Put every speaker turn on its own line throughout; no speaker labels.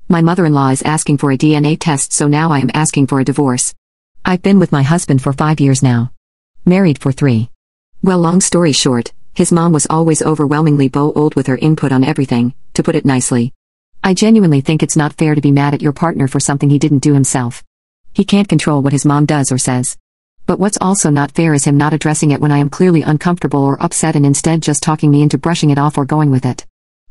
My mother-in-law is asking for a DNA test, so now I am asking for a divorce. I've been with my husband for 5 years now. Married for 3. Well, long story short, his mom was always overwhelmingly bold with her input on everything, to put it nicely. I genuinely think it's not fair to be mad at your partner for something he didn't do himself. He can't control what his mom does or says. But what's also not fair is him not addressing it when I am clearly uncomfortable or upset and instead just talking me into brushing it off or going with it.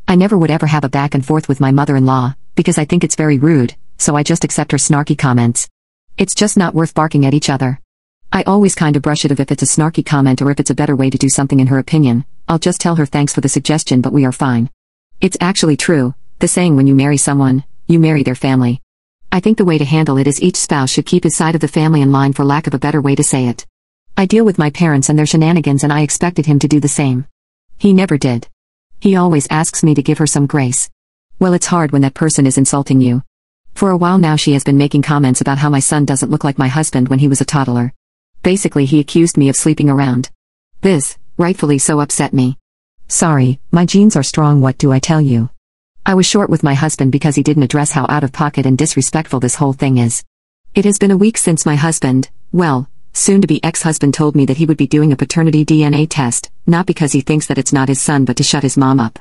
I never would ever have a back and forth with my mother-in-law, because I think it's very rude, so I just accept her snarky comments. It's just not worth barking at each other. I always kind of brush it if it's a snarky comment or if it's a better way to do something in her opinion. I'll just tell her thanks for the suggestion, but we are fine. It's actually true, the saying when you marry someone, you marry their family. I think the way to handle it is each spouse should keep his side of the family in line, for lack of a better way to say it. I deal with my parents and their shenanigans, and I expected him to do the same. He never did. He always asks me to give her some grace. Well, it's hard when that person is insulting you. For a while now she has been making comments about how my son doesn't look like my husband when he was a toddler. Basically, he accused me of sleeping around. This, rightfully so, upset me. Sorry, my genes are strong, what do I tell you? I was short with my husband because he didn't address how out of pocket and disrespectful this whole thing is. It has been a week since my husband, well, soon-to-be ex-husband, told me that he would be doing a paternity DNA test, not because he thinks that it's not his son but to shut his mom up.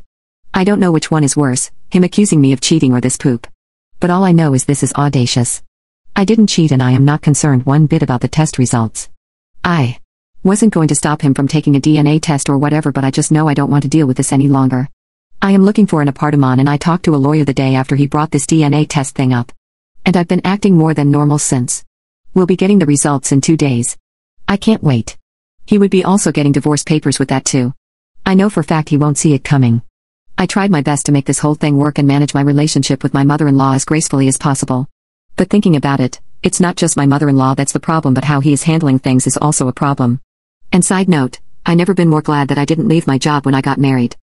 I don't know which one is worse, him accusing me of cheating or this poop. But all I know is this is audacious. I didn't cheat and I am not concerned one bit about the test results. I wasn't going to stop him from taking a DNA test or whatever, but I just know I don't want to deal with this any longer. I am looking for an apartment and I talked to a lawyer the day after he brought this DNA test thing up. And I've been acting more than normal since. We'll be getting the results in 2 days. I can't wait. He would be also getting divorce papers with that too. I know for a fact he won't see it coming. I tried my best to make this whole thing work and manage my relationship with my mother-in-law as gracefully as possible. But thinking about it, it's not just my mother-in-law that's the problem, but how he is handling things is also a problem. And side note, I never been more glad that I didn't leave my job when I got married.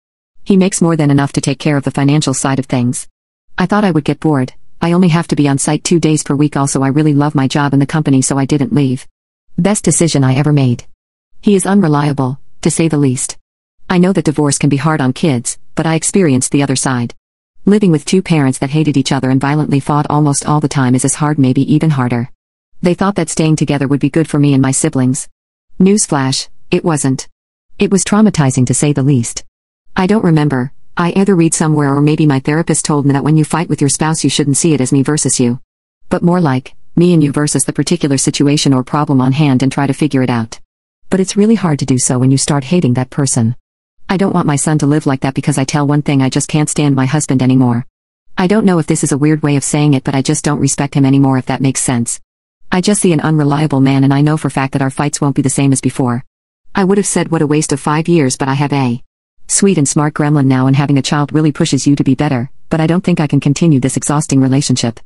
He makes more than enough to take care of the financial side of things. I thought I would get bored. I only have to be on site 2 days per week. Also, I really love my job and the company, so I didn't leave. Best decision I ever made. He is unreliable, to say the least. I know that divorce can be hard on kids, but I experienced the other side. Living with 2 parents that hated each other and violently fought almost all the time is as hard, maybe even harder. They thought that staying together would be good for me and my siblings. Newsflash, it wasn't. It was traumatizing, to say the least. I don't remember. I either read somewhere or maybe my therapist told me that when you fight with your spouse you shouldn't see it as me versus you. But more like, me and you versus the particular situation or problem on hand and try to figure it out. But it's really hard to do so when you start hating that person. I don't want my son to live like that because I tell one thing, I just can't stand my husband anymore. I don't know if this is a weird way of saying it, but I just don't respect him anymore, if that makes sense. I just see an unreliable man, and I know for a fact that our fights won't be the same as before. I would have said what a waste of 5 years, but I have a sweet and smart gremlin now, and having a child really pushes you to be better, but I don't think I can continue this exhausting relationship.